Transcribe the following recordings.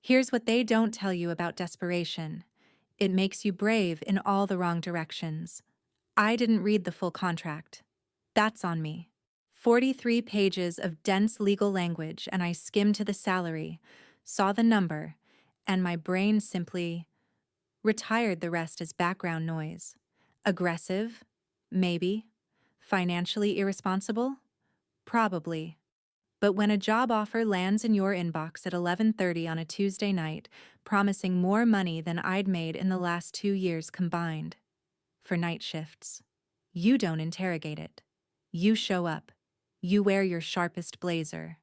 Here's what they don't tell you about desperation. It makes you brave in all the wrong directions. I didn't read the full contract. That's on me. 43 pages of dense legal language, and I skimmed to the salary, saw the number, and my brain simply retired the rest as background noise. Aggressive? Maybe. Financially irresponsible? Probably. But when a job offer lands in your inbox at 11:30 on a Tuesday night, promising more money than I'd made in the last 2 years combined, for night shifts, you don't interrogate it. You show up. You wear your sharpest blazer.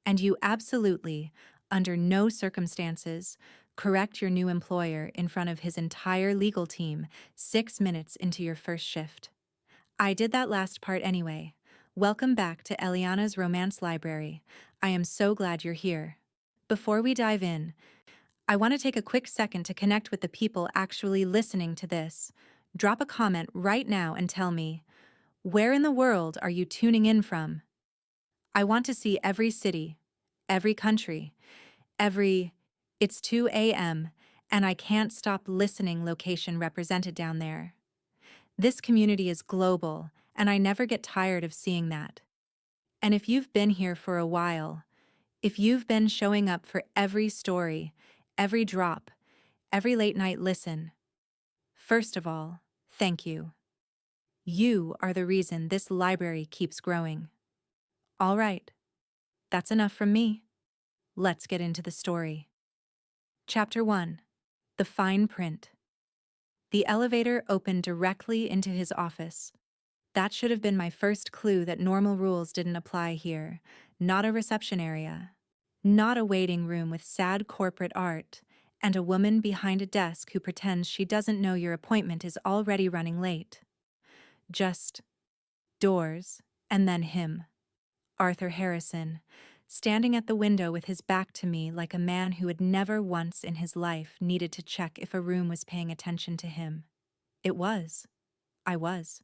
And you absolutely, under no circumstances, correct your new employer in front of his entire legal team 6 minutes into your first shift. I did that last part anyway. Welcome back to Eliana's Romance Library. I am so glad you're here. Before we dive in, I want to take a quick second to connect with the people actually listening to this. Drop a comment right now and tell me, where in the world are you tuning in from? I want to see every city, every country, every "it's 2 a.m. and I can't stop listening" location represented down there. This community is global, and I never get tired of seeing that. And if you've been here for a while, if you've been showing up for every story, every drop, every late night listen, first of all, thank you. You are the reason this library keeps growing. All right, that's enough from me. Let's get into the story. Chapter 1. The Fine Print. The elevator opened directly into his office. That should have been my first clue that normal rules didn't apply here. Not a reception area. Not a waiting room with sad corporate art, and a woman behind a desk who pretends she doesn't know your appointment is already running late. Just doors, and then him. Arthur Harrison, standing at the window with his back to me like a man who had never once in his life needed to check if a room was paying attention to him. It was. I was.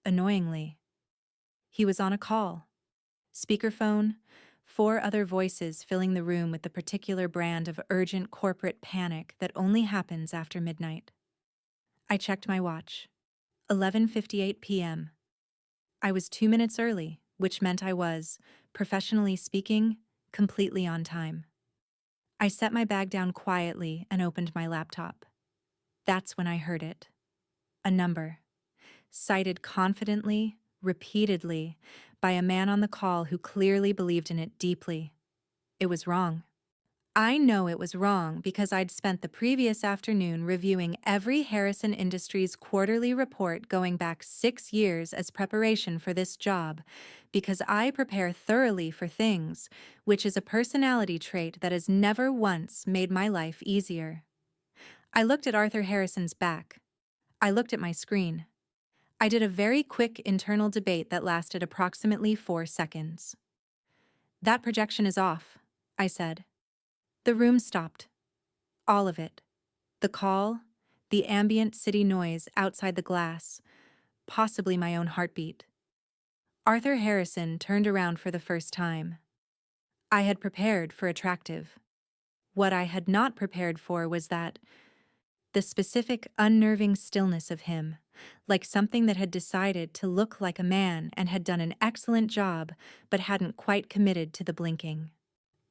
Annoyingly. He was on a call. Speakerphone, 4 other voices filling the room with the particular brand of urgent corporate panic that only happens after midnight. I checked my watch. 11:58 p.m. I was 2 minutes early, which meant I was, professionally speaking, completely on time. I set my bag down quietly and opened my laptop. That's when I heard it. A number. Cited confidently, repeatedly, by a man on the call who clearly believed in it deeply. It was wrong. I know it was wrong because I'd spent the previous afternoon reviewing every Harrison Industries quarterly report going back 6 years as preparation for this job, because I prepare thoroughly for things, which is a personality trait that has never once made my life easier. I looked at Arthur Harrison's back. I looked at my screen. I did a very quick internal debate that lasted approximately 4 seconds. That projection is off, I said. The room stopped. All of it. The call, the ambient city noise outside the glass, possibly my own heartbeat. Arthur Harrison turned around for the first time. I had prepared for attractive. What I had not prepared for was that, the specific unnerving stillness of him, like something that had decided to look like a man and had done an excellent job but hadn't quite committed to the blinking.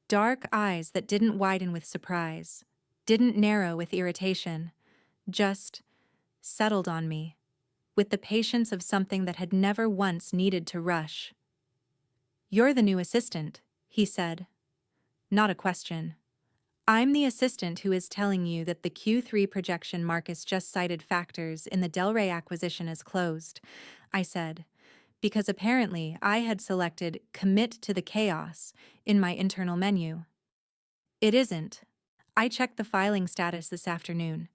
Dark eyes that didn't widen with surprise, didn't narrow with irritation, just settled on me, with the patience of something that had never once needed to rush. "You're the new assistant," he said. Not a question. "I'm the assistant who is telling you that the Q3 projection Marcus just cited factors in the Delray acquisition is closed," I said, because apparently I had selected "Commit to the Chaos" in my internal menu. It isn't. I checked the filing status this afternoon.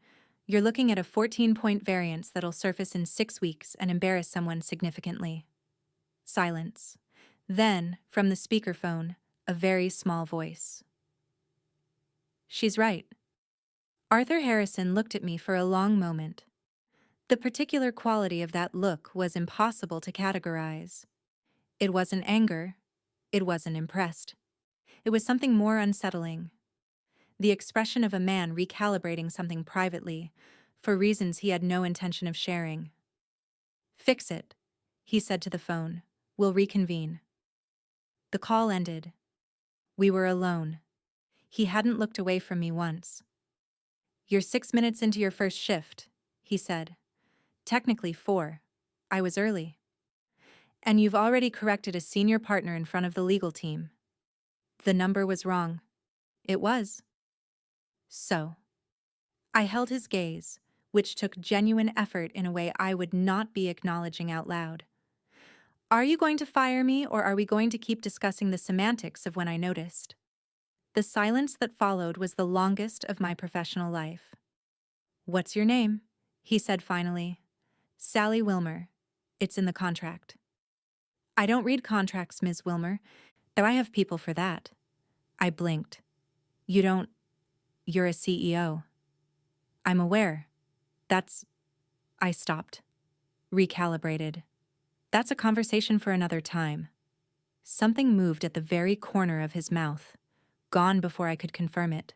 You're looking at a 14-point variance that'll surface in 6 weeks and embarrass someone significantly. Silence. Then, from the speakerphone, a very small voice. "She's right." Arthur Harrison looked at me for a long moment. The particular quality of that look was impossible to categorize. It wasn't anger. It wasn't impressed. It was something more unsettling. the expression of a man recalibrating something privately, for reasons he had no intention of sharing. "Fix it," he said to the phone. "We'll reconvene." The call ended. We were alone. He hadn't looked away from me once. "You're 6 minutes into your first shift," he said. "Technically 4. I was early. And you've already corrected a senior partner in front of the legal team." The number was wrong. It was. So. I held his gaze, which took genuine effort in a way I would not be acknowledging out loud. "Are you going to fire me, or are we going to keep discussing the semantics of when I noticed?" The silence that followed was the longest of my professional life. "What's your name?" he said finally. "Sally Wilmer. It's in the contract." "I don't read contracts, Ms. Wilmer, though I have people for that." I blinked. "You don't... You're a CEO." "I'm aware. That's..." I stopped. Recalibrated. "That's a conversation for another time." Something moved at the very corner of his mouth, gone before I could confirm it.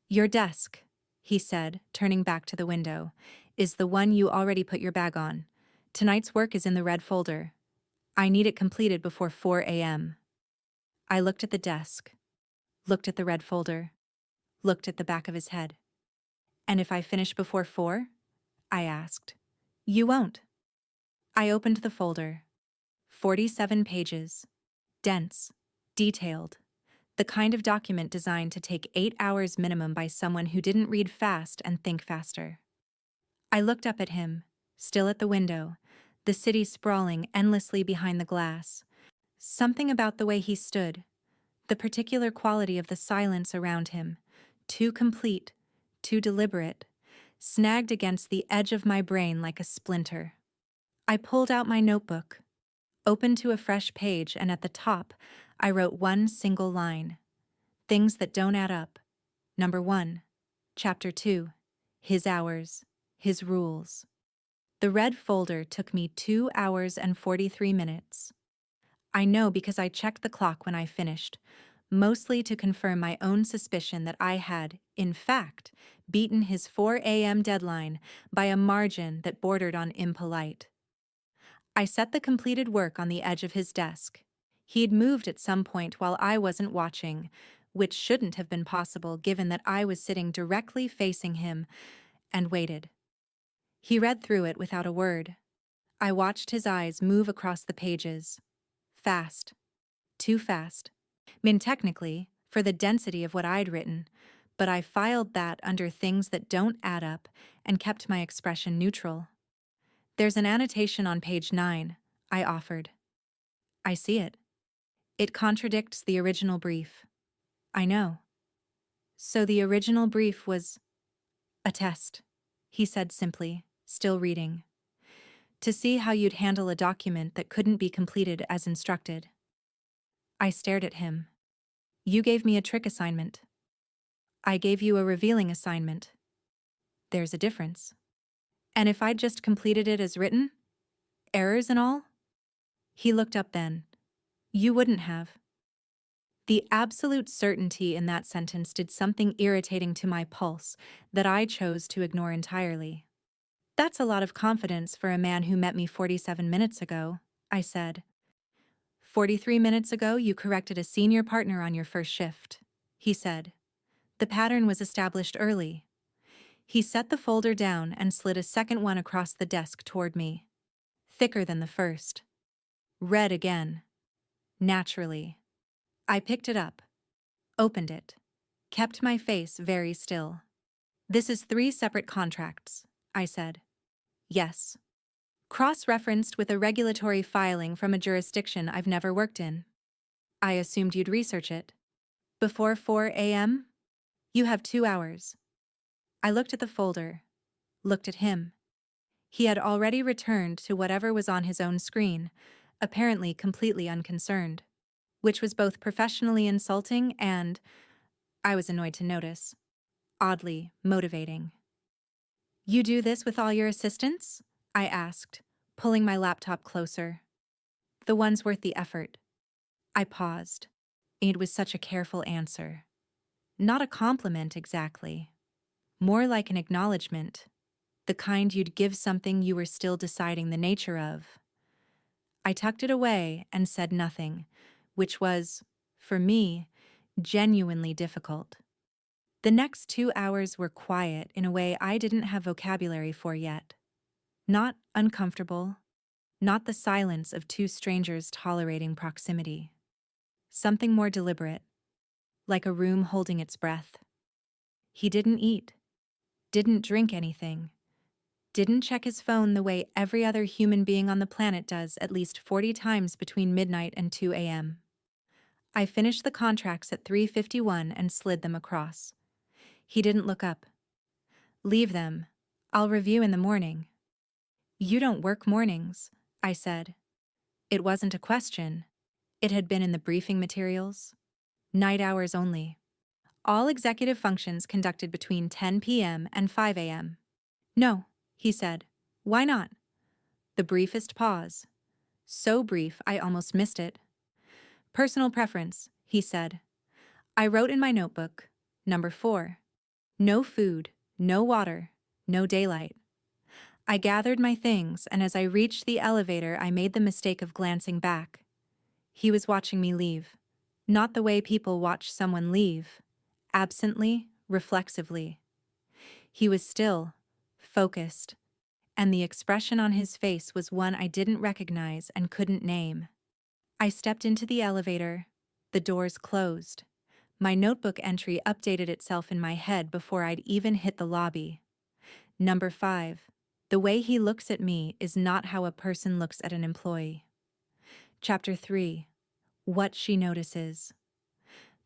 "Your desk," he said, turning back to the window, "is the one you already put your bag on. Tonight's work is in the red folder. I need it completed before 4 a.m. I looked at the desk, looked at the red folder, looked at the back of his head. "And if I finish before 4? I asked. "You won't." I opened the folder. 47 pages. Dense. Detailed. The kind of document designed to take 8 hours minimum by someone who didn't read fast and think faster. I looked up at him, still at the window, the city sprawling endlessly behind the glass. Something about the way he stood, the particular quality of the silence around him, too complete, too deliberate, snagged against the edge of my brain like a splinter. I pulled out my notebook, opened to a fresh page, and at the top, I wrote one single line. Things that don't add up. Number 1. Chapter 2. His hours. His rules. The red folder took me 2 hours and 43 minutes. I know because I checked the clock when I finished, mostly to confirm my own suspicion that I had, in fact, beaten his 4 a.m. deadline by a margin that bordered on impolite. I set the completed work on the edge of his desk. He'd moved at some point while I wasn't watching, which shouldn't have been possible given that I was sitting directly facing him, and waited. He read through it without a word. I watched his eyes move across the pages. Fast. Too fast. Technically, for the density of what I'd written, but I filed that under things that don't add up and kept my expression neutral. "There's an annotation on page 9, I offered. "I see it. It contradicts the original brief." "I know." "So the original brief was..." "A test," he said simply, still reading. "To see how you'd handle a document that couldn't be completed as instructed." I stared at him. "You gave me a trick assignment. I gave you a revealing assignment. There's a difference. And if I'd just completed it as written? Errors and all?" He looked up then. "You wouldn't have." The absolute certainty in that sentence did something irritating to my pulse that I chose to ignore entirely. "That's a lot of confidence for a man who met me 47 minutes ago," I said. 43 minutes ago, you corrected a senior partner on your first shift," he said. "The pattern was established early." He set the folder down and slid a second one across the desk toward me. Thicker than the first. Red again. Naturally. I picked it up. Opened it. Kept my face very still. "This is 3 separate contracts," I said. "Yes." "Cross-referenced with a regulatory filing from a jurisdiction I've never worked in." "I assumed you'd research it." "Before 4 a.m.? You have 2 hours." I looked at the folder. Looked at him. He had already returned to whatever was on his own screen, apparently completely unconcerned, which was both professionally insulting and, I was annoyed to notice, oddly motivating. "You do this with all your assistants?" I asked, pulling my laptop closer. "The ones worth the effort." I paused. It was such a careful answer. Not a compliment exactly. More like an acknowledgement, the kind you'd give something you were still deciding the nature of. I tucked it away and said nothing, which was, for me, genuinely difficult. The next 2 hours were quiet in a way I didn't have vocabulary for yet. Not uncomfortable, not the silence of two strangers tolerating proximity. Something more deliberate, like a room holding its breath. He didn't eat, didn't drink anything, didn't check his phone the way every other human being on the planet does at least 40 times between midnight and 2 a.m. I finished the contracts at 3:51 and slid them across. He didn't look up. Leave them. I'll review in the morning. You don't work mornings, I said. It wasn't a question. It had been in the briefing materials. Night hours only. All executive functions conducted between 10 p.m. and 5 a.m. No, he said. Why not? The briefest pause. So brief I almost missed it. Personal preference, he said. I wrote in my notebook, number 4. No food, no water, no daylight. I gathered my things, and as I reached the elevator, I made the mistake of glancing back. He was watching me leave. Not the way people watch someone leave. Absently, reflexively. He was still, focused, and the expression on his face was one I didn't recognize and couldn't name. I stepped into the elevator. The doors closed. My notebook entry updated itself in my head before I'd even hit the lobby. Number 5. The way he looks at me is not how a person looks at an employee. Chapter 3. What she notices.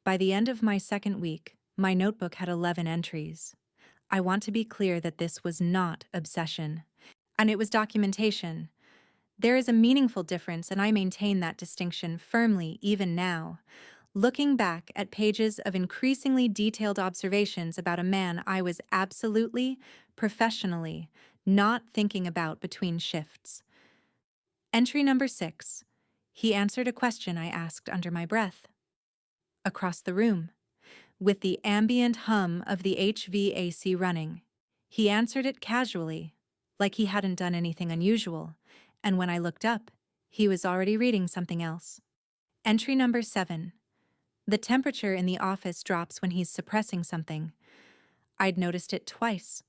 By the end of my second week, my notebook had 11 entries. I want to be clear that this was not obsession. And it was documentation. There is a meaningful difference, and I maintain that distinction firmly even now, looking back at pages of increasingly detailed observations about a man I was absolutely, professionally, not thinking about between shifts. Entry number 6. He answered a question I asked under my breath. Across the room, with the ambient hum of the HVAC running, he answered it casually, like he hadn't done anything unusual, and when I looked up, he was already reading something else. Entry number 7. The temperature in the office drops when he's suppressing something. I'd noticed it twice.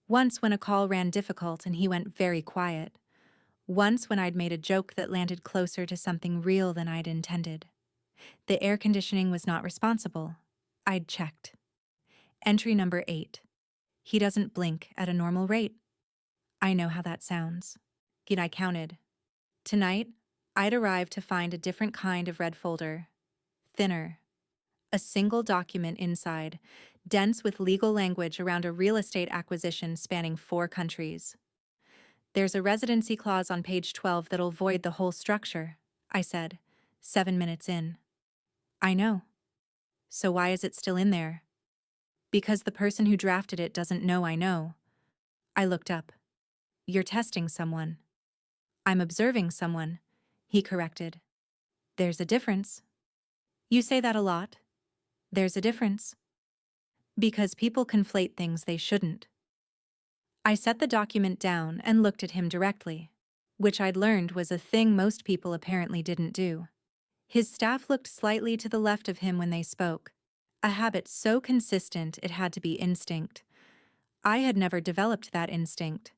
Once when a call ran difficult and he went very quiet. Once when I'd made a joke that landed closer to something real than I'd intended. The air conditioning was not responsible. I'd checked. Entry number 8. He doesn't blink at a normal rate. I know how that sounds. I counted. Tonight, I'd arrived to find a different kind of red folder. Thinner. A single document inside, dense with legal language around a real estate acquisition spanning 4 countries. There's a residency clause on page 12 that'll void the whole structure, I said, 7 minutes in. I know. So why is it still in there? Because the person who drafted it doesn't know I know. I looked up. You're testing someone. I'm observing someone, he corrected. There's a difference. You say that a lot. There's a difference. Because people conflate things they shouldn't. I set the document down and looked at him directly, which I'd learned was a thing most people apparently didn't do. His staff looked slightly to the left of him when they spoke, a habit so consistent it had to be instinct. I had never developed that instinct,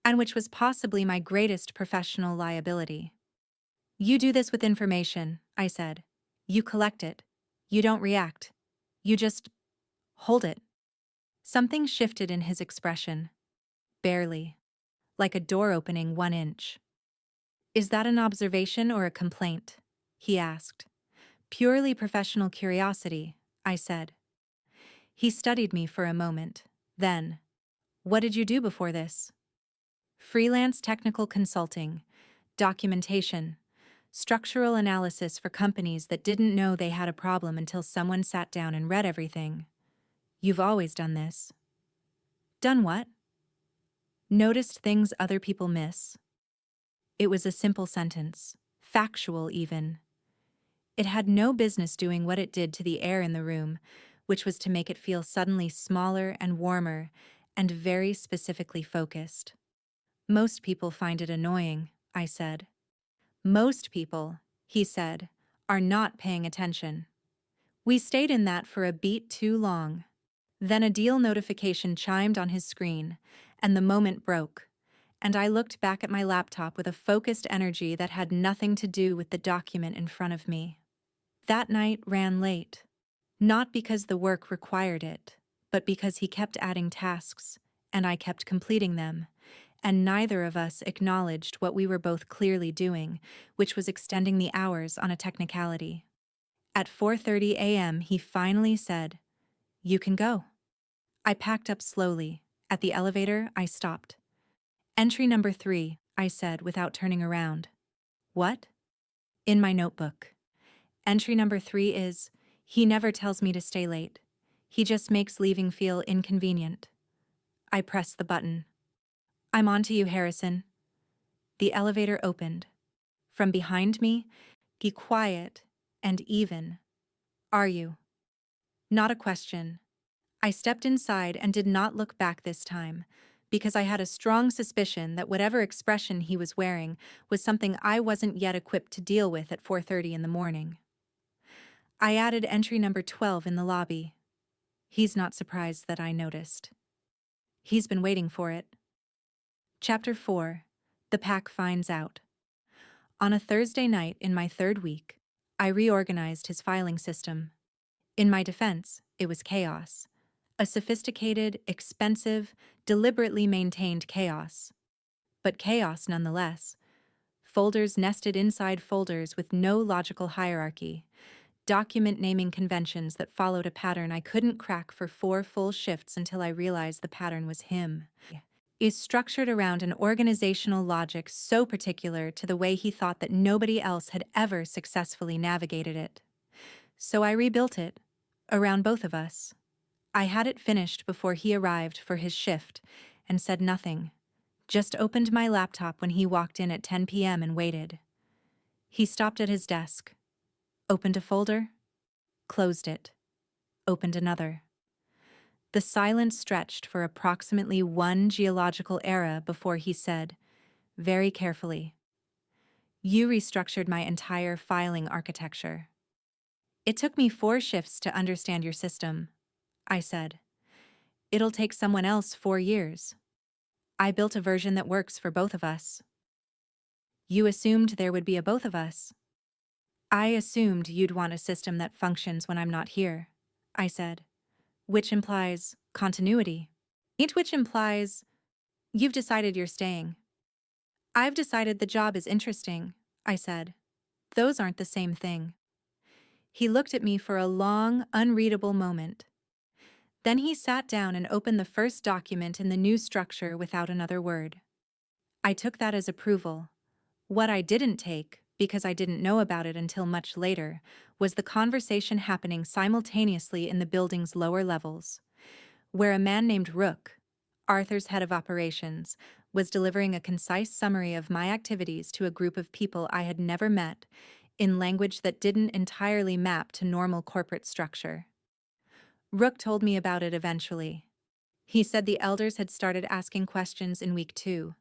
and which was possibly my greatest professional liability. You do this with information, I said. You collect it. You don't react. You just hold it. Something shifted in his expression. Barely. Like a door opening 1 inch. Is that an observation or a complaint? He asked. Purely professional curiosity, I said. He studied me for a moment. Then, what did you do before this? Freelance technical consulting, documentation, structural analysis for companies that didn't know they had a problem until someone sat down and read everything. You've always done this. Done what? Noticed things other people miss. It was a simple sentence, factual even. It had no business doing what it did to the air in the room, which was to make it feel suddenly smaller and warmer and very specifically focused. Most people find it annoying, I said. Most people, he said, are not paying attention. We stayed in that for a beat too long. Then a deal notification chimed on his screen, and the moment broke, and I looked back at my laptop with a focused energy that had nothing to do with the document in front of me. That night ran late. Not because the work required it, but because he kept adding tasks, and I kept completing them, and neither of us acknowledged what we were both clearly doing, which was extending the hours on a technicality. At 4:30 a.m., he finally said, "You can go." I packed up slowly. At the elevator, I stopped. "Entry number 3, I said without turning around. "What?" "In my notebook. Entry number 3 is, he never tells me to stay late. He just makes leaving feel inconvenient." I pressed the button. "I'm on to you, Harrison." The elevator opened. From behind me, be quiet and even. "Are you?" Not a question. I stepped inside and did not look back this time, because I had a strong suspicion that whatever expression he was wearing was something I wasn't yet equipped to deal with at 4:30 in the morning. I added entry number 12 in the lobby. He's not surprised that I noticed. He's been waiting for it. Chapter 4. The Pack Finds Out. On a Thursday night in my 3rd week, I reorganized his filing system. In my defense, it was chaos. A sophisticated, expensive, deliberately maintained chaos. But chaos nonetheless. Folders nested inside folders with no logical hierarchy. Document naming conventions that followed a pattern I couldn't crack for 4 full shifts until I realized the pattern was him. Is structured around an organizational logic so particular to the way he thought that nobody else had ever successfully navigated it. So I rebuilt it, around both of us. I had it finished before he arrived for his shift and said nothing, just opened my laptop when he walked in at 10 p.m. and waited. He stopped at his desk, opened a folder, closed it, opened another. The silence stretched for approximately 1 geological era before he said, very carefully, "You restructured my entire filing architecture." "It took me 4 shifts to understand your system," I said. "It'll take someone else 4 years. I built a version that works for both of us." "You assumed there would be a both of us." "I assumed you'd want a system that functions when I'm not here," I said. "Which implies continuity. Which implies you've decided you're staying." "I've decided the job is interesting," I said. "Those aren't the same thing." He looked at me for a long, unreadable moment. Then he sat down and opened the first document in the new structure without another word. I took that as approval. What I didn't take, because I didn't know about it until much later, was the conversation happening simultaneously in the building's lower levels, where a man named Rook, Arthur's head of operations, was delivering a concise summary of my activities to a group of people I had never met, in language that didn't entirely map to normal corporate structure. Rook told me about it eventually. He said the elders had started asking questions in week 2.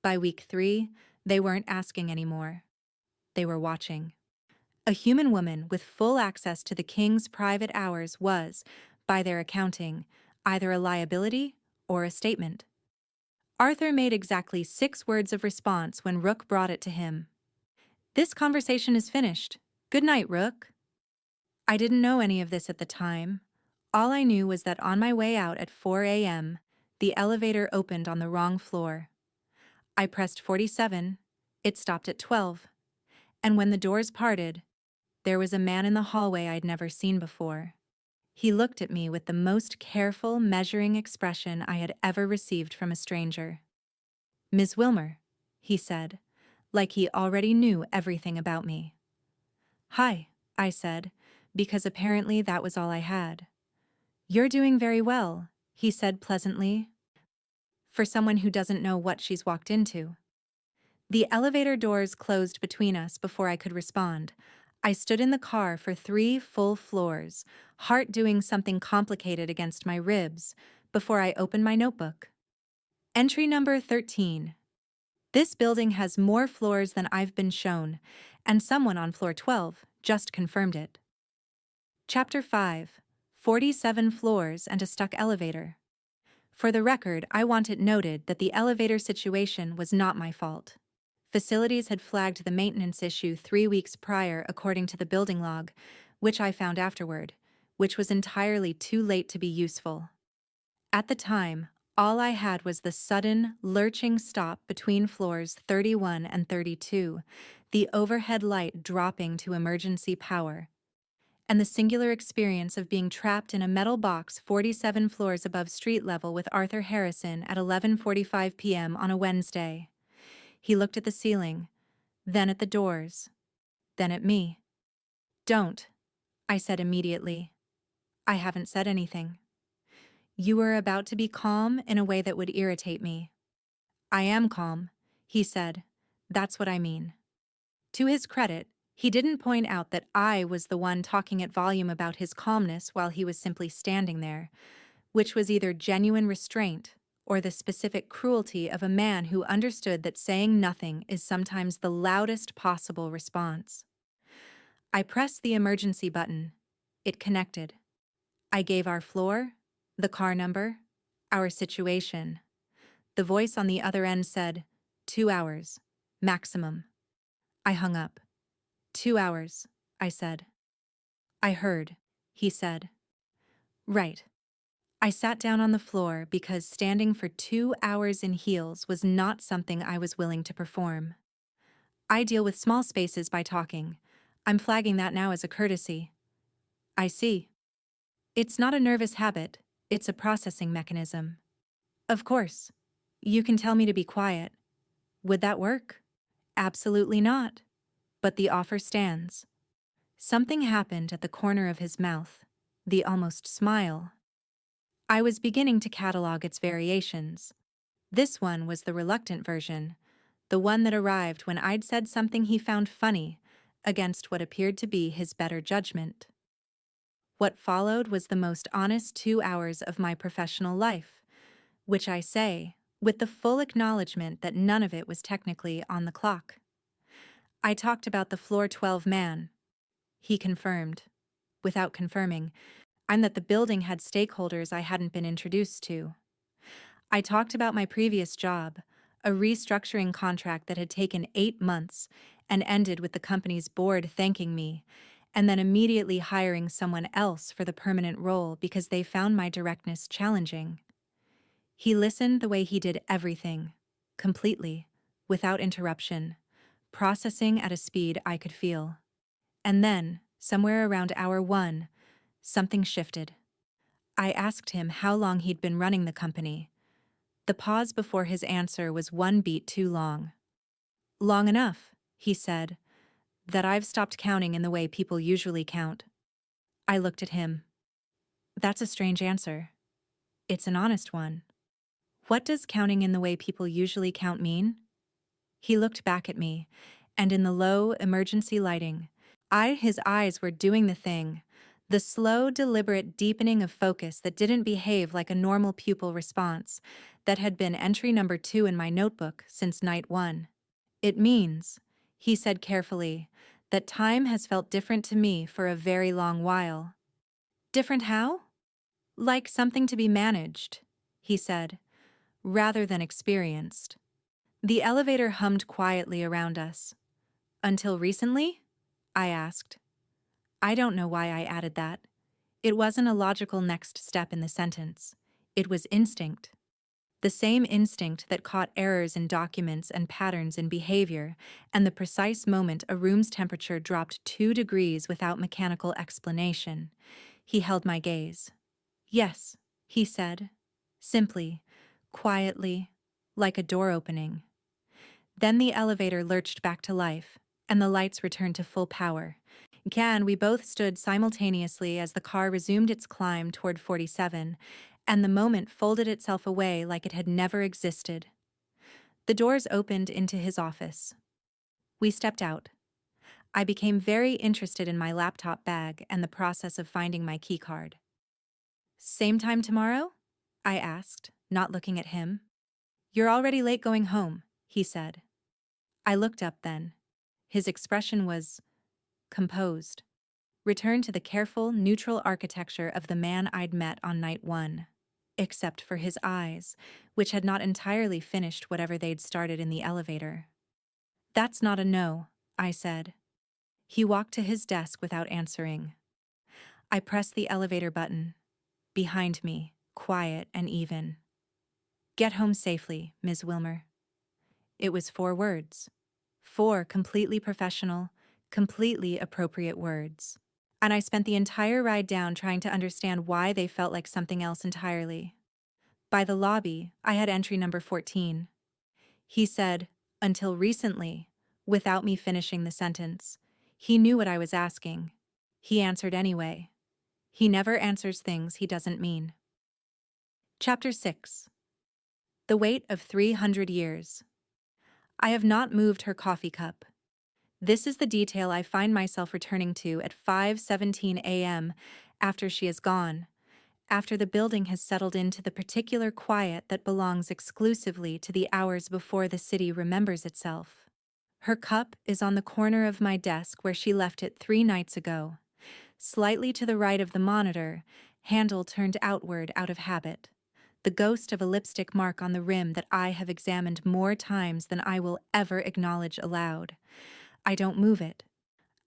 By week 3, they weren't asking anymore. They were watching. A human woman with full access to the king's private hours was, by their accounting, either a liability or a statement. Arthur made exactly 6 words of response when Rook brought it to him. "This conversation is finished. Good night, Rook." I didn't know any of this at the time. All I knew was that on my way out at 4 a.m., the elevator opened on the wrong floor. I pressed 47, it stopped at 12, and when the doors parted, there was a man in the hallway I'd never seen before. He looked at me with the most careful, measuring expression I had ever received from a stranger. "Ms. Wilmer," he said, like he already knew everything about me. "Hi," I said, because apparently that was all I had. "You're doing very well," he said pleasantly, "for someone who doesn't know what she's walked into." The elevator doors closed between us before I could respond. I stood in the car for 3 full floors, heart doing something complicated against my ribs, before I opened my notebook. Entry number 13. This building has more floors than I've been shown, and someone on floor 12 just confirmed it. Chapter 5. 47 floors and a stuck elevator. For the record, I want it noted that the elevator situation was not my fault. Facilities had flagged the maintenance issue 3 weeks prior according to the building log, which I found afterward, which was entirely too late to be useful. At the time, all I had was the sudden, lurching stop between floors 31 and 32, the overhead light dropping to emergency power, and the singular experience of being trapped in a metal box 47 floors above street level with Arthur Harrison at 11:45 p.m. on a Wednesday. He looked at the ceiling, then at the doors, then at me. "Don't," I said immediately. "I haven't said anything." "You were about to be calm in a way that would irritate me." "I am calm," he said. "That's what I mean." To his credit, he didn't point out that I was the one talking at volume about his calmness while he was simply standing there, which was either genuine restraint or the specific cruelty of a man who understood that saying nothing is sometimes the loudest possible response. I pressed the emergency button. It connected. I gave our floor, the car number, our situation. The voice on the other end said, 2 hours, maximum. I hung up. 2 hours, I said. "I heard," he said. "Right." I sat down on the floor because standing for 2 hours in heels was not something I was willing to perform. I deal with small spaces by talking. I'm flagging that now as a courtesy. "I see." "It's not a nervous habit, it's a processing mechanism." "Of course. You can tell me to be quiet." "Would that work?" "Absolutely not. But the offer stands." Something happened at the corner of his mouth, the almost smile. I was beginning to catalog its variations. This one was the reluctant version, the one that arrived when I'd said something he found funny, against what appeared to be his better judgment. What followed was the most honest 2 hours of my professional life, which I say, with the full acknowledgement that none of it was technically on the clock. I talked about the floor 12 man. He confirmed, without confirming, and that the building had stakeholders I hadn't been introduced to. I talked about my previous job, a restructuring contract that had taken 8 months and ended with the company's board thanking me, and then immediately hiring someone else for the permanent role because they found my directness challenging. He listened the way he did everything, completely, without interruption, processing at a speed I could feel. And then, somewhere around hour 1, something shifted. I asked him how long he'd been running the company. The pause before his answer was 1 beat too long. "Long enough," he said, "that I've stopped counting in the way people usually count." I looked at him. "That's a strange answer. It's an honest one. What does counting in the way people usually count mean?" He looked back at me, and in the low, emergency lighting, his eyes were doing the thing, the slow, deliberate deepening of focus that didn't behave like a normal pupil response, that had been entry number 2 in my notebook since night 1. "It means," he said carefully, "that time has felt different to me for a very long while." "Different how?" "Like something to be managed," he said, "rather than experienced." The elevator hummed quietly around us. "Until recently?" I asked. I don't know why I added that. It wasn't a logical next step in the sentence. It was instinct. The same instinct that caught errors in documents and patterns in behavior, and the precise moment a room's temperature dropped 2 degrees without mechanical explanation. He held my gaze. "Yes," he said, simply, quietly, like a door opening. Then the elevator lurched back to life, and the lights returned to full power. We both stood simultaneously as the car resumed its climb toward 47, and the moment folded itself away like it had never existed. The doors opened into his office. We stepped out. I became very interested in my laptop bag and the process of finding my keycard. "Same time tomorrow?" I asked, not looking at him. "You're already late going home," he said. I looked up then. His expression was composed. Return to the careful, neutral architecture of the man I'd met on night one. Except for his eyes, which had not entirely finished whatever they'd started in the elevator. "That's not a no," I said. He walked to his desk without answering. I pressed the elevator button. Behind me, quiet and even. "Get home safely, Ms. Wilmer." It was 4 words. 4 completely professional, completely appropriate words. And I spent the entire ride down trying to understand why they felt like something else entirely. By the lobby, I had entry number 14. He said, "Until recently," without me finishing the sentence. He knew what I was asking. He answered anyway. He never answers things he doesn't mean. Chapter 6. The Weight of 300 Years. I have not moved her coffee cup. This is the detail I find myself returning to at 5:17 a.m. after she is gone, after the building has settled into the particular quiet that belongs exclusively to the hours before the city remembers itself. Her cup is on the corner of my desk where she left it 3 nights ago, slightly to the right of the monitor, handle turned outward out of habit. The ghost of a lipstick mark on the rim that I have examined more times than I will ever acknowledge aloud. I don't move it.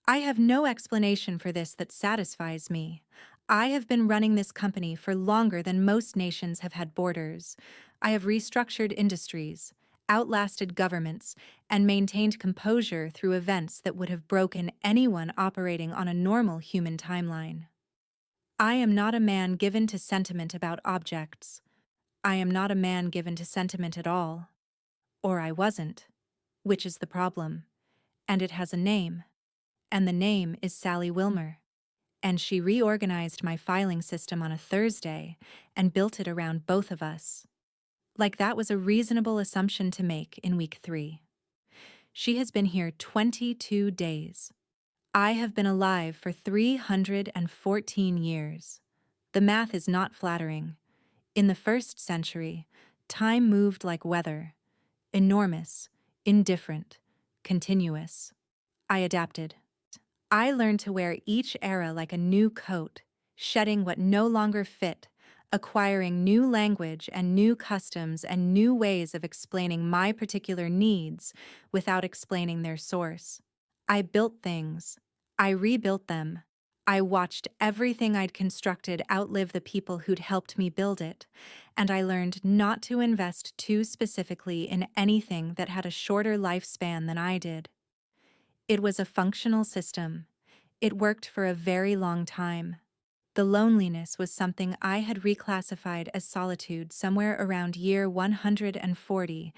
I have no explanation for this that satisfies me. I have been running this company for longer than most nations have had borders. I have restructured industries, outlasted governments, and maintained composure through events that would have broken anyone operating on a normal human timeline. I am not a man given to sentiment about objects. I am not a man given to sentiment at all. Or I wasn't, which is the problem. And it has a name. And the name is Sally Wilmer. And she reorganized my filing system on a Thursday and built it around both of us. Like that was a reasonable assumption to make in week 3. She has been here 22 days. I have been alive for 314 years. The math is not flattering. In the 1st century, time moved like weather. Enormous, indifferent, continuous. I adapted. I learned to wear each era like a new coat, shedding what no longer fit, acquiring new language and new customs and new ways of explaining my particular needs without explaining their source. I built things. I rebuilt them. I watched everything I'd constructed outlive the people who'd helped me build it, and I learned not to invest too specifically in anything that had a shorter lifespan than I did. It was a functional system. It worked for a very long time. The loneliness was something I had reclassified as solitude somewhere around year 140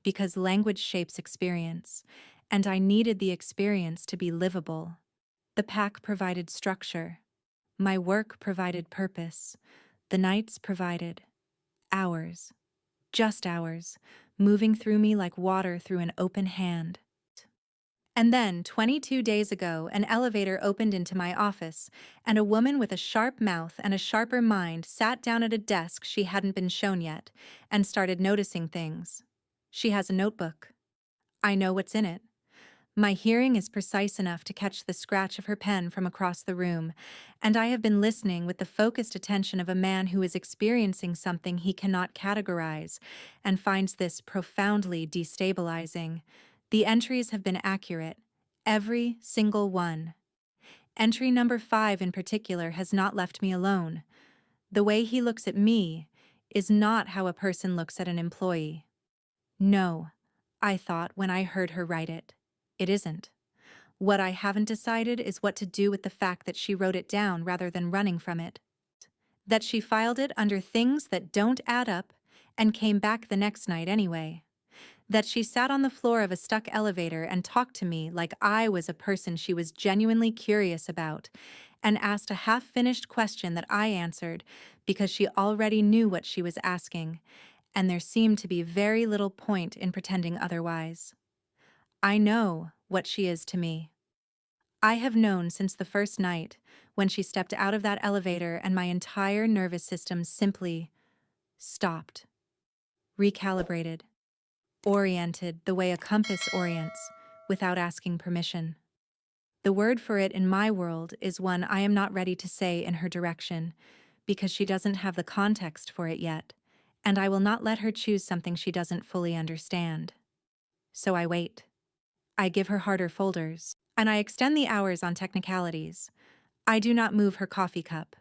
because language shapes experience, and I needed the experience to be livable. The pack provided structure. My work provided purpose. The nights provided hours. Just hours, moving through me like water through an open hand. And then, 22 days ago, an elevator opened into my office, and a woman with a sharp mouth and a sharper mind sat down at a desk she hadn't been shown yet, and started noticing things. She has a notebook. I know what's in it. My hearing is precise enough to catch the scratch of her pen from across the room, and I have been listening with the focused attention of a man who is experiencing something he cannot categorize, and finds this profoundly destabilizing. The entries have been accurate, every single one. Entry number 5 in particular has not left me alone. The way he looks at me is not how a person looks at an employee. No, I thought when I heard her write it. It isn't. What I haven't decided is what to do with the fact that she wrote it down rather than running from it. That she filed it under things that don't add up and came back the next night anyway. That she sat on the floor of a stuck elevator and talked to me like I was a person she was genuinely curious about, and asked a half-finished question that I answered because she already knew what she was asking, and there seemed to be very little point in pretending otherwise. I know what she is to me. I have known since the first night, when she stepped out of that elevator and my entire nervous system simply stopped, recalibrated, oriented the way a compass orients, without asking permission. The word for it in my world is one I am not ready to say in her direction, because she doesn't have the context for it yet, and I will not let her choose something she doesn't fully understand. So I wait. I give her harder folders, and I extend the hours on technicalities. I do not move her coffee cup.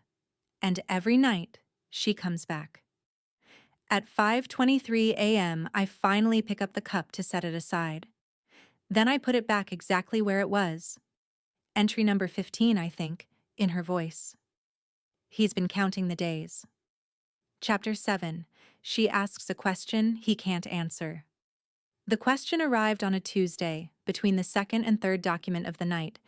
And every night, she comes back. At 5:23 a.m., I finally pick up the cup to set it aside. Then I put it back exactly where it was. Entry number 15, I think, in her voice. He's been counting the days. Chapter 7. She asks a question he can't answer. The question arrived on a Tuesday, between the second and third document of the night,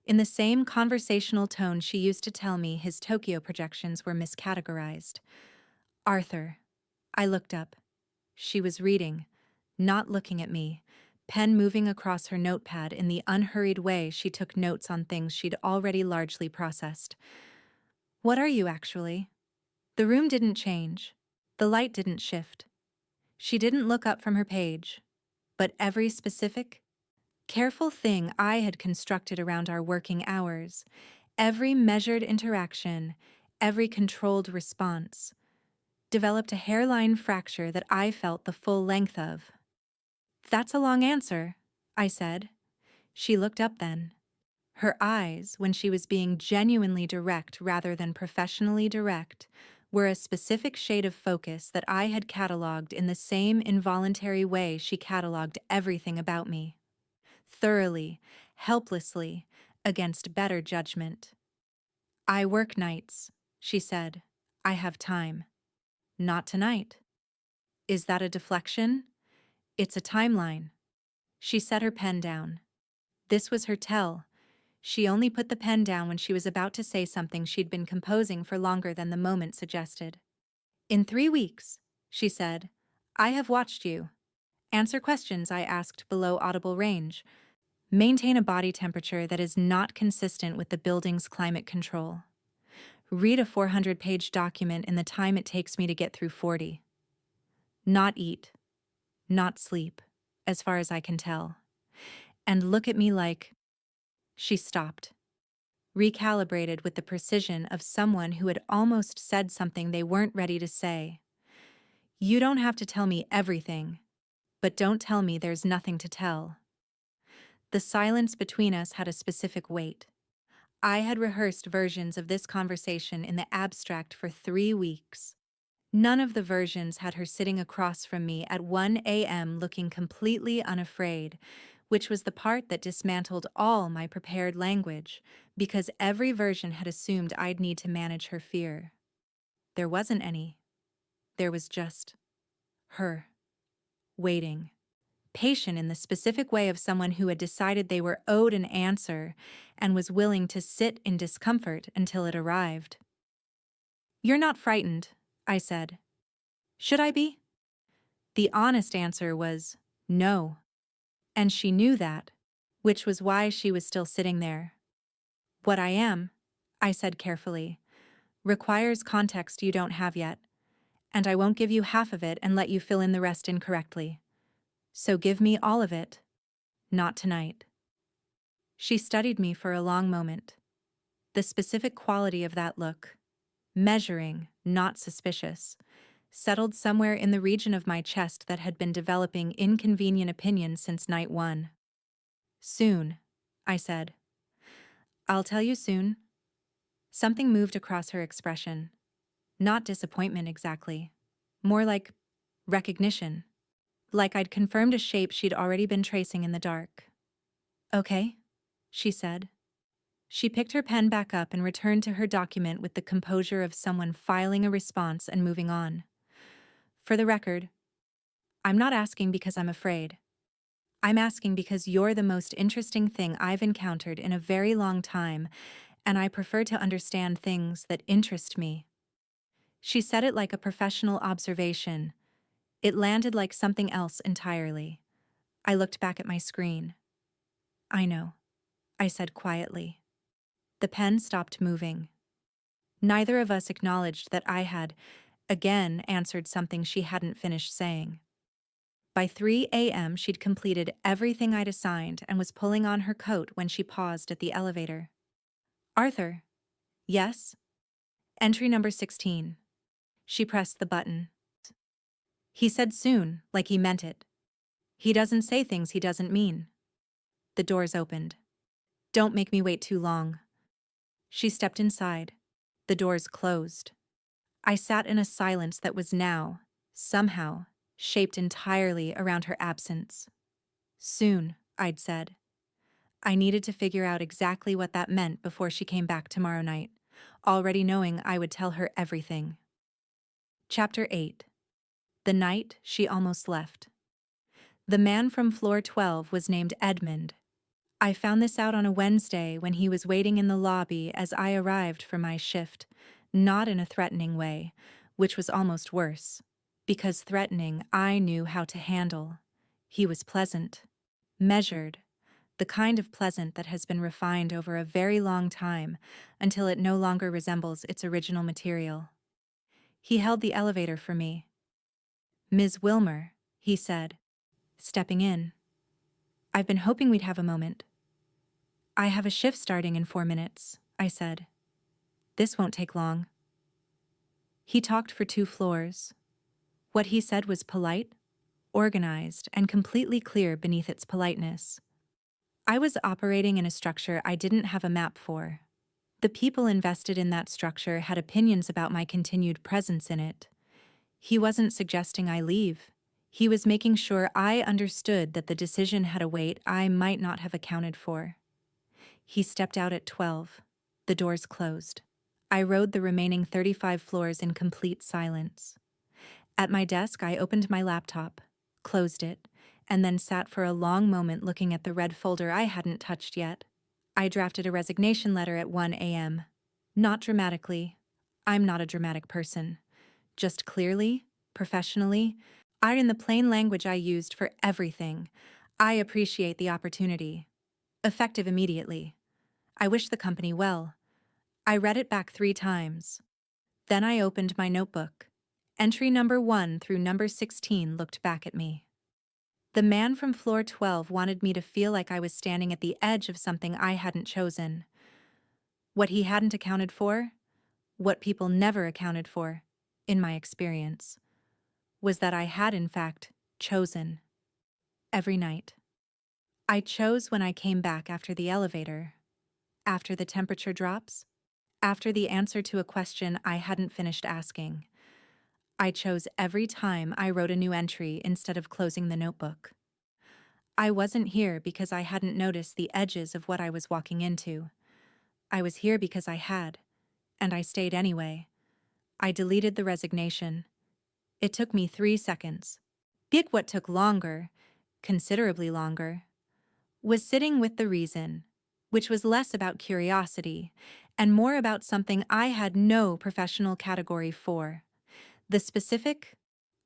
in the same conversational tone she used to tell me his Tokyo projections were miscategorized. Arthur. I looked up. She was reading, not looking at me, pen moving across her notepad in the unhurried way she took notes on things she'd already largely processed. What are you, actually? The room didn't change. The light didn't shift. She didn't look up from her page. But every specific, careful thing I had constructed around our working hours, every measured interaction, every controlled response, developed a hairline fracture that I felt the full length of. That's a long answer, I said. She looked up then. Her eyes, when she was being genuinely direct rather than professionally direct, were a specific shade of focus that I had cataloged in the same involuntary way she cataloged everything about me. Thoroughly, helplessly, against better judgment. I work nights, she said. I have time. Not tonight. Is that a deflection? It's a timeline. She set her pen down. This was her tell. She only put the pen down when she was about to say something she'd been composing for longer than the moment suggested. In 3 weeks, she said, I have watched you. Answer questions I asked below audible range. Maintain a body temperature that is not consistent with the building's climate control. Read a 400-page document in the time it takes me to get through 40. Not eat. Not sleep, as far as I can tell. And look at me like... She stopped, recalibrated with the precision of someone who had almost said something they weren't ready to say. You don't have to tell me everything, but don't tell me there's nothing to tell. The silence between us had a specific weight. I had rehearsed versions of this conversation in the abstract for 3 weeks. None of the versions had her sitting across from me at 1 a.m. looking completely unafraid, which was the part that dismantled all my prepared language, because every version had assumed I'd need to manage her fear. There wasn't any. There was just her, waiting, patient in the specific way of someone who had decided they were owed an answer and was willing to sit in discomfort until it arrived. You're not frightened, I said. Should I be? The honest answer was no. And she knew that, which was why she was still sitting there. What I am, I said carefully, requires context you don't have yet, and I won't give you half of it and let you fill in the rest incorrectly. So give me all of it. Not tonight. She studied me for a long moment. The specific quality of that look, measuring, not suspicious, settled somewhere in the region of my chest that had been developing inconvenient opinions since night 1. Soon, I said. I'll tell you soon. Something moved across her expression. Not disappointment exactly. More like recognition. Like I'd confirmed a shape she'd already been tracing in the dark. Okay, she said. She picked her pen back up and returned to her document with the composure of someone filing a response and moving on. For the record, I'm not asking because I'm afraid. I'm asking because you're the most interesting thing I've encountered in a very long time, and I prefer to understand things that interest me. She said it like a professional observation. It landed like something else entirely. I looked back at my screen. I know. I said quietly. The pen stopped moving. Neither of us acknowledged that I had, again, answered something she hadn't finished saying. By 3 a.m., she'd completed everything I'd assigned and was pulling on her coat when she paused at the elevator. Arthur. Yes? Entry number 16. She pressed the button. He said soon, like he meant it. He doesn't say things he doesn't mean. The doors opened. Don't make me wait too long. She stepped inside. The doors closed. I sat in a silence that was now, somehow, shaped entirely around her absence. Soon, I'd said. I needed to figure out exactly what that meant before she came back tomorrow night, already knowing I would tell her everything. Chapter 8. The night she almost left. The man from floor 12 was named Edmund. I found this out on a Wednesday when he was waiting in the lobby as I arrived for my shift, not in a threatening way, which was almost worse, because threatening I knew how to handle. He was pleasant, measured, the kind of pleasant that has been refined over a very long time until it no longer resembles its original material. He held the elevator for me. Ms. Wilmer, he said, stepping in. I've been hoping we'd have a moment. I have a shift starting in 4 minutes, I said. This won't take long. He talked for 2 floors. What he said was polite, organized, and completely clear beneath its politeness. I was operating in a structure I didn't have a map for. The people invested in that structure had opinions about my continued presence in it. He wasn't suggesting I leave. He was making sure I understood that the decision had a weight I might not have accounted for. He stepped out at 12. The doors closed. I rode the remaining 35 floors in complete silence. At my desk, I opened my laptop, closed it, and then sat for a long moment looking at the red folder I hadn't touched yet. I drafted a resignation letter at 1 a.m. Not dramatically. I'm not a dramatic person. Just clearly, professionally, in the plain language I used for everything. I appreciate the opportunity. Effective immediately. I wish the company well. I read it back 3 times. Then I opened my notebook. Entry number 1 through number 16 looked back at me. The man from floor 12 wanted me to feel like I was standing at the edge of something I hadn't chosen. What he hadn't accounted for, what people never accounted for, in my experience, was that I had in fact chosen. Every night. I chose when I came back after the elevator, after the temperature drops, after the answer to a question I hadn't finished asking. I chose every time I wrote a new entry instead of closing the notebook. I wasn't here because I hadn't noticed the edges of what I was walking into. I was here because I had, and I stayed anyway. I deleted the resignation. It took me 3 seconds. What took longer, considerably longer, was sitting with the reason, which was less about curiosity and more about something I had no professional category for. The specific,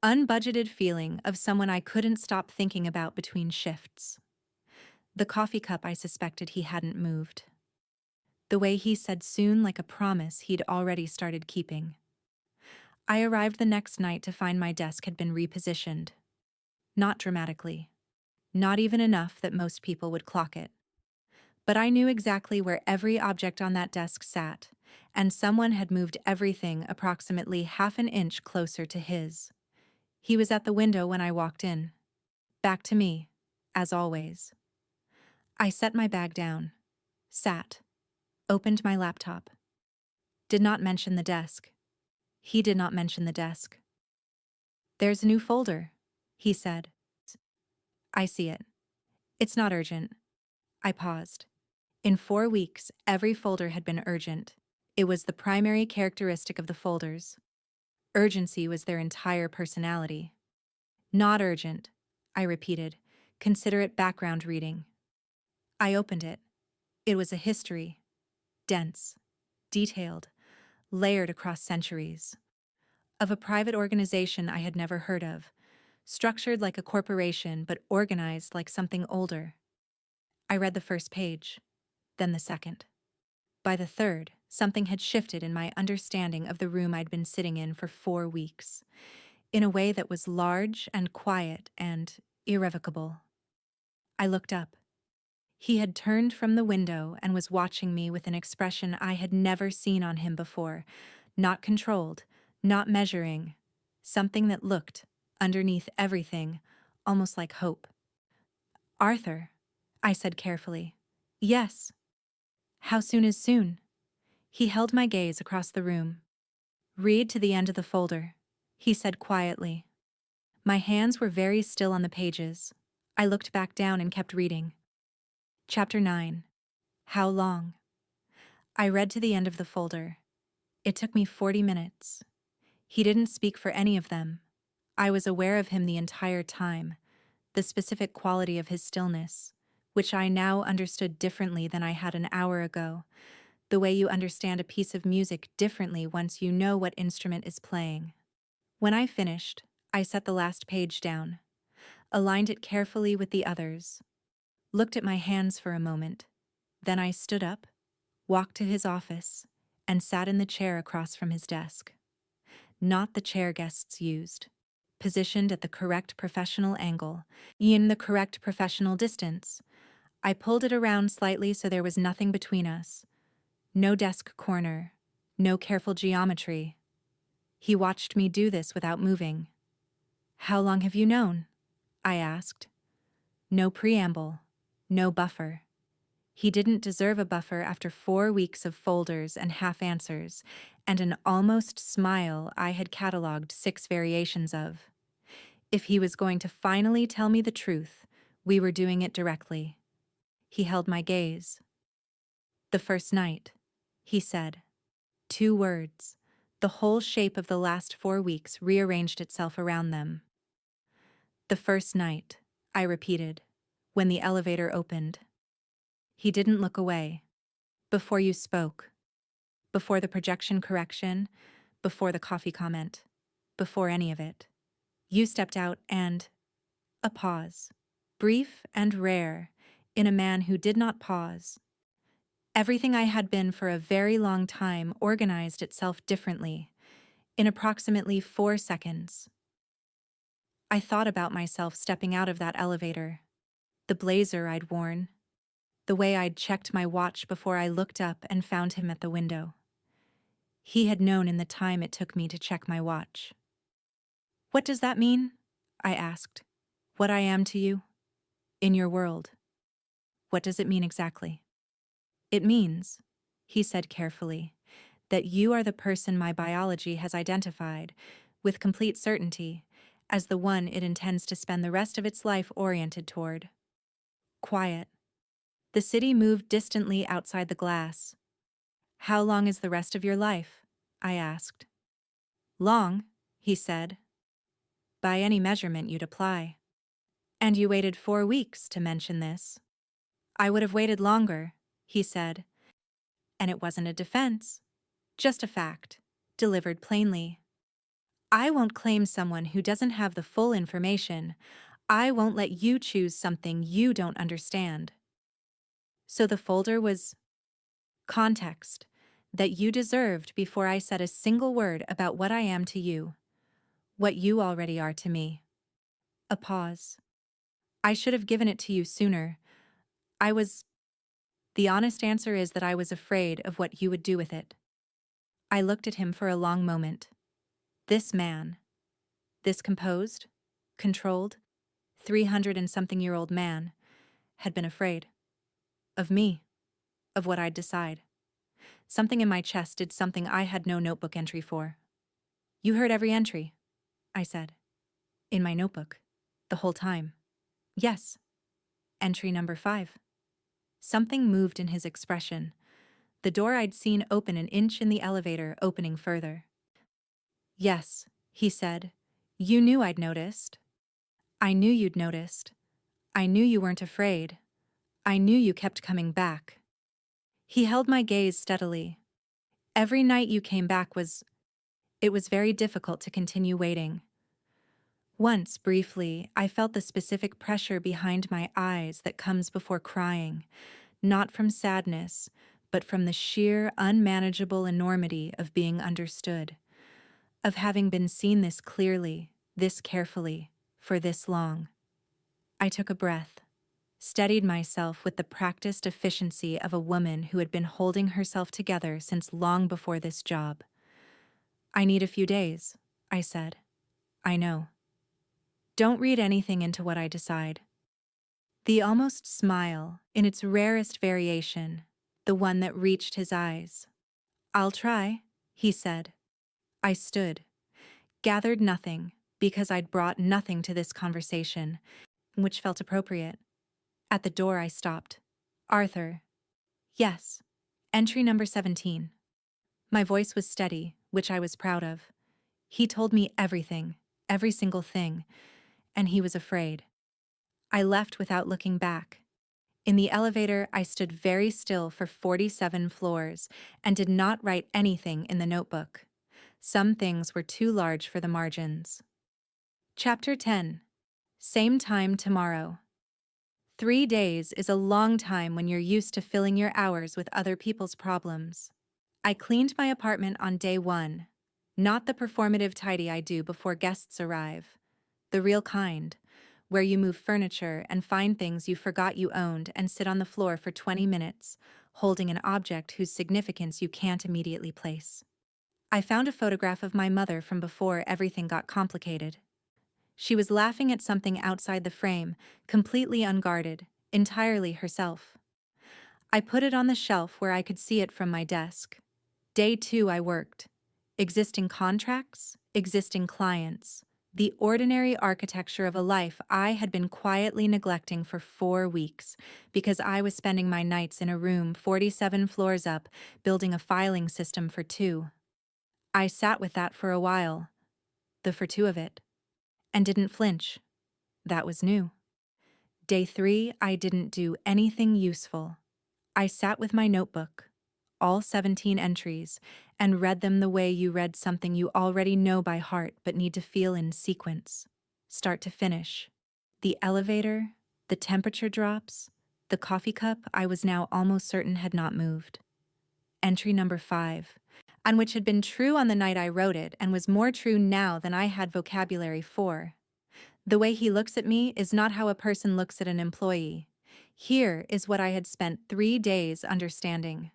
unbudgeted feeling of someone I couldn't stop thinking about between shifts. The coffee cup I suspected he hadn't moved. The way he said soon like a promise he'd already started keeping. I arrived the next night to find my desk had been repositioned. Not dramatically. Not even enough that most people would clock it. But I knew exactly where every object on that desk sat, and someone had moved everything approximately half an inch closer to his. He was at the window when I walked in. Back to me, as always. I set my bag down, sat, opened my laptop. Did not mention the desk. He did not mention the desk. There's a new folder, he said. I see it. It's not urgent. I paused. In 4 weeks, every folder had been urgent. It was the primary characteristic of the folders. Urgency was their entire personality. Not urgent, I repeated. Consider it background reading. I opened it. It was a history. Dense, detailed, layered across centuries. Of a private organization I had never heard of, structured like a corporation but organized like something older. I read the first page. then the second. By the third, something had shifted in my understanding of the room I'd been sitting in for 4 weeks, in a way that was large and quiet and irrevocable. I looked up. He had turned from the window and was watching me with an expression I had never seen on him before, not controlled, not measuring, something that looked, underneath everything, almost like hope. "Arthur," I said carefully. "Yes." "How soon is soon?" He held my gaze across the room. "Read to the end of the folder," he said quietly. My hands were very still on the pages. I looked back down and kept reading. Chapter 9. How long? I read to the end of the folder. It took me 40 minutes. He didn't speak for any of them. I was aware of him the entire time, the specific quality of his stillness, which I now understood differently than I had an hour ago, the way you understand a piece of music differently once you know what instrument is playing. When I finished, I set the last page down, aligned it carefully with the others, looked at my hands for a moment. Then I stood up, walked to his office, and sat in the chair across from his desk. Not the chair guests used, positioned at the correct professional angle, in the correct professional distance. I pulled it around slightly so there was nothing between us. No desk corner, no careful geometry. He watched me do this without moving. "How long have you known?" I asked. No preamble, no buffer. He didn't deserve a buffer after 4 weeks of folders and half answers, and an almost smile I had cataloged 6 variations of. If he was going to finally tell me the truth, we were doing it directly. He held my gaze. "The first night," he said. 2 words. The whole shape of the last 4 weeks rearranged itself around them. "The first night," I repeated, when the elevator opened. He didn't look away. "Before you spoke. Before the projection correction. Before the coffee comment. Before any of it. You stepped out and..." A pause. Brief and rare, in a man who did not pause. Everything I had been for a very long time organized itself differently, in approximately 4 seconds. I thought about myself stepping out of that elevator, the blazer I'd worn, the way I'd checked my watch before I looked up and found him at the window. He had known in the time it took me to check my watch. "What does that mean?" I asked. "What I am to you? In your world. What does it mean exactly?" "It means," he said carefully, "that you are the person my biology has identified, with complete certainty, as the one it intends to spend the rest of its life oriented toward." Quiet. The city moved distantly outside the glass. "How long is the rest of your life?" I asked. "Long," he said. "By any measurement you'd apply." "And you waited 4 weeks to mention this." "I would have waited longer," he said. And it wasn't a defense, just a fact, delivered plainly. "I won't claim someone who doesn't have the full information. I won't let you choose something you don't understand." So the folder was context that you deserved before I said a single word about what I am to you, what you already are to me. A pause. "I should have given it to you sooner. I was..." The honest answer is that I was afraid of what you would do with it. I looked at him for a long moment. This man, this composed, controlled, 300-and-something-year-old man, had been afraid. Of me. Of what I'd decide. Something in my chest did something I had no notebook entry for. "You heard every entry," I said. "In my notebook. The whole time." "Yes." "Entry number 5. Something moved in his expression. The door I'd seen open an inch in the elevator opening further. "Yes," he said. "You knew I'd noticed. I knew you'd noticed. I knew you weren't afraid. I knew you kept coming back." He held my gaze steadily. "Every night you came back was..." It was very difficult to continue waiting. Once, briefly, I felt the specific pressure behind my eyes that comes before crying, not from sadness, but from the sheer, unmanageable enormity of being understood, of having been seen this clearly, this carefully, for this long. I took a breath, steadied myself with the practiced efficiency of a woman who had been holding herself together since long before this job. "I need a few days," I said. "I know. Don't read anything into what I decide." The almost smile, in its rarest variation, the one that reached his eyes. "I'll try," he said. I stood, gathered nothing, because I'd brought nothing to this conversation, which felt appropriate. At the door I stopped. "Arthur." "Yes. Entry number 17. My voice was steady, which I was proud of. He told me everything, every single thing, and he was afraid. I left without looking back. In the elevator, I stood very still for 47 floors and did not write anything in the notebook. Some things were too large for the margins. Chapter 10. Same time tomorrow. 3 days is a long time when you're used to filling your hours with other people's problems. I cleaned my apartment on day 1. Not the performative tidy I do before guests arrive. The real kind, where you move furniture and find things you forgot you owned and sit on the floor for 20 minutes, holding an object whose significance you can't immediately place. I found a photograph of my mother from before everything got complicated. She was laughing at something outside the frame, completely unguarded, entirely herself. I put it on the shelf where I could see it from my desk. Day 2 I worked. Existing contracts, existing clients, the ordinary architecture of a life I had been quietly neglecting for 4 weeks because I was spending my nights in a room 47 floors up building a filing system for 2. I sat with that for a while, the for 2 of it, and didn't flinch. That was new. Day 3, I didn't do anything useful. I sat with my notebook, all 17 entries, and read them the way you read something you already know by heart but need to feel in sequence, start to finish. The elevator, the temperature drops, the coffee cup I was now almost certain had not moved. Entry number 5, and which had been true on the night I wrote it and was more true now than I had vocabulary for. The way he looks at me is not how a person looks at an employee. Here is what I had spent 3 days understanding.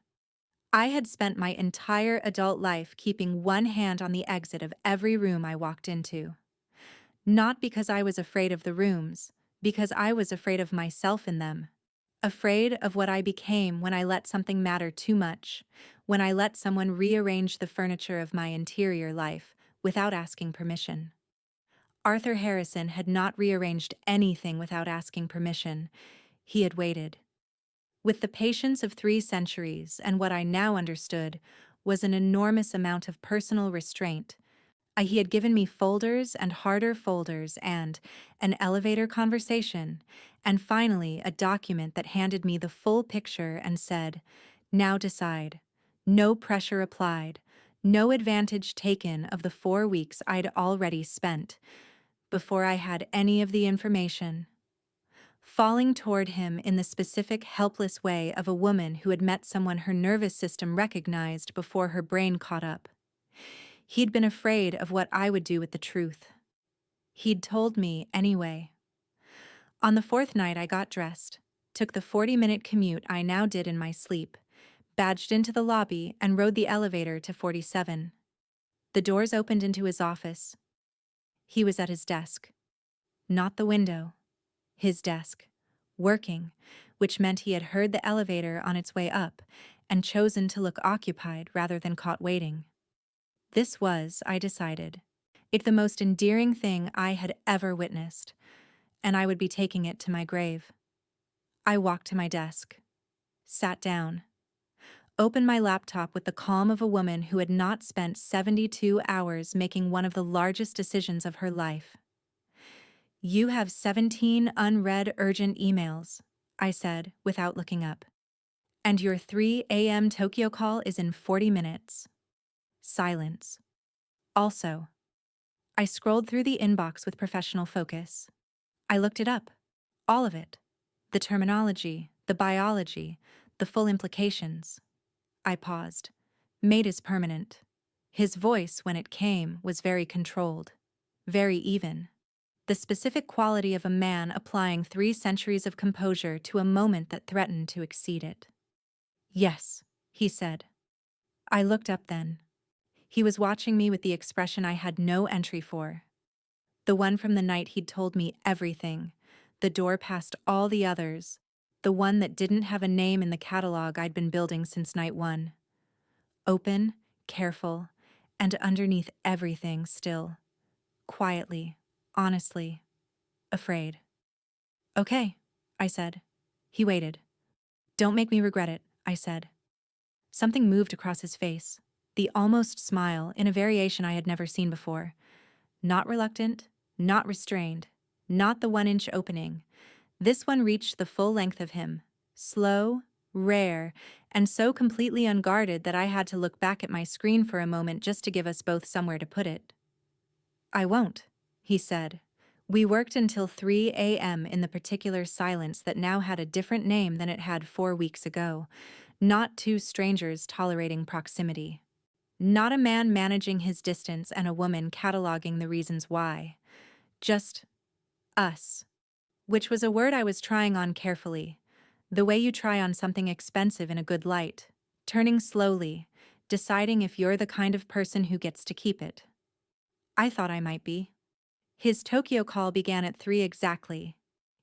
I had spent my entire adult life keeping one hand on the exit of every room I walked into. Not because I was afraid of the rooms, because I was afraid of myself in them. Afraid of what I became when I let something matter too much, when I let someone rearrange the furniture of my interior life without asking permission. Arthur Harrison had not rearranged anything without asking permission. He had waited. With the patience of 3 centuries and what I now understood was an enormous amount of personal restraint, he had given me folders and harder folders and an elevator conversation, and finally a document that handed me the full picture and said, "Now decide. No pressure applied. No advantage taken of the 4 weeks I'd already spent," before I had any of the information. Falling toward him in the specific helpless way of a woman who had met someone her nervous system recognized before her brain caught up. He'd been afraid of what I would do with the truth. He'd told me anyway. On the 4th night I got dressed, took the 40-minute commute I now did in my sleep, badged into the lobby and rode the elevator to 47. The doors opened into his office. He was at his desk. Not the window. His desk. Working, which meant he had heard the elevator on its way up and chosen to look occupied rather than caught waiting. This was, I decided, the most endearing thing I had ever witnessed, and I would be taking it to my grave. I walked to my desk, sat down, opened my laptop with the calm of a woman who had not spent 72 hours making one of the largest decisions of her life. "You have 17 unread urgent emails," I said without looking up. "And your 3 a.m. Tokyo call is in 40 minutes. Silence. Also, I scrolled through the inbox with professional focus. I looked it up. All of it. The terminology, The biology, the full implications. I paused. Mate is permanent. His voice, when it came, was very controlled. Very even. The specific quality of a man applying 3 centuries of composure to a moment that threatened to exceed it. Yes, he said. I looked up then. He was watching me with the expression I had no entry for. The one from the night he'd told me everything, the door past all the others, the one that didn't have a name in the catalog I'd been building since night 1. Open, careful, and underneath everything still. Quietly, honestly, afraid. Okay, I said. He waited. Don't make me regret it, I said. Something moved across his face, the almost smile in a variation I had never seen before. Not reluctant, not restrained, not the 1-inch opening. This one reached the full length of him, slow, rare, and so completely unguarded that I had to look back at my screen for a moment just to give us both somewhere to put it. I won't, he said. We worked until 3 a.m. in the particular silence that now had a different name than it had 4 weeks ago. Not 2 strangers tolerating proximity. Not a man managing his distance and a woman cataloging the reasons why. Just us. Which was a word I was trying on carefully. The way you try on something expensive in a good light. Turning slowly, deciding if you're the kind of person who gets to keep it. I thought I might be. His Tokyo call began at 3 exactly.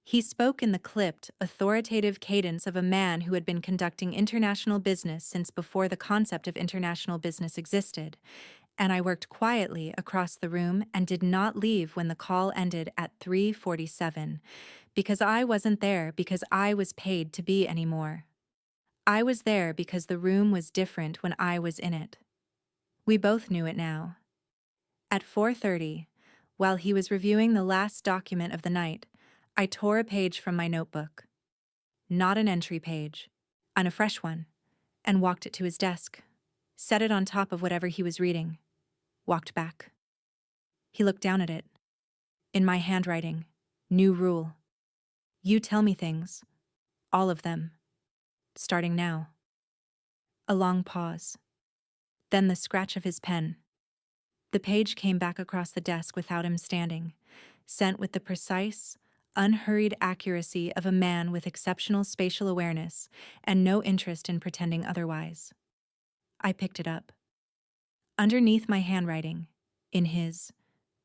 He spoke in the clipped, authoritative cadence of a man who had been conducting international business since before the concept of international business existed, and I worked quietly across the room and did not leave when the call ended at 3:47, because I wasn't there because I was paid to be anymore. I was there because the room was different when I was in it. We both knew it now. At 4:30, while he was reviewing the last document of the night, I tore a page from my notebook. Not an entry page, and a fresh one, and walked it to his desk, set it on top of whatever he was reading, walked back. He looked down at it. In my handwriting, new rule. You tell me things, all of them, starting now. A long pause. Then the scratch of his pen. The page came back across the desk without him standing, sent with the precise, unhurried accuracy of a man with exceptional spatial awareness and no interest in pretending otherwise. I picked it up. Underneath my handwriting, in his,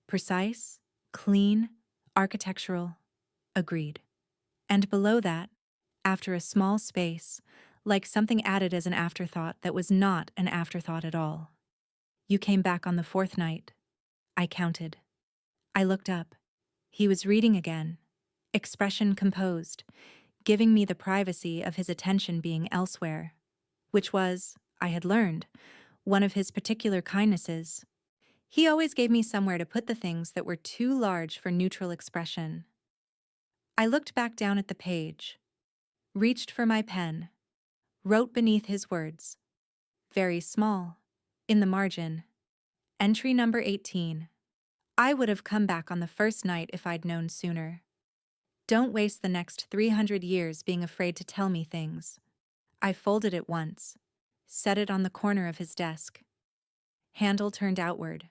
precise, clean, architectural, agreed. And below that, after a small space, like something added as an afterthought that was not an afterthought at all. You came back on the 4th night. I counted. I looked up. He was reading again, expression composed, giving me the privacy of his attention being elsewhere, which was, I had learned, one of his particular kindnesses. He always gave me somewhere to put the things that were too large for neutral expression. I looked back down at the page, reached for my pen, wrote beneath his words, very small, in the margin, entry number 18. I would have come back on the 1st night if I'd known sooner. Don't waste the next 300 years being afraid to tell me things. I folded it once, set it on the corner of his desk. Handle turned outward,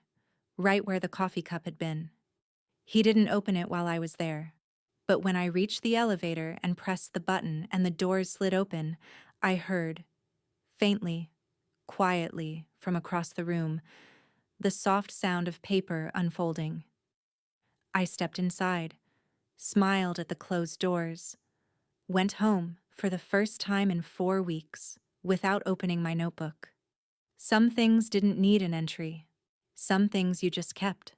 right where the coffee cup had been. He didn't open it while I was there, but when I reached the elevator and pressed the button and the doors slid open, I heard, faintly, quietly, from across the room, the soft sound of paper unfolding. I stepped inside, smiled at the closed doors, went home for the first time in 4 weeks without opening my notebook. Some things didn't need an entry. Some things you just kept.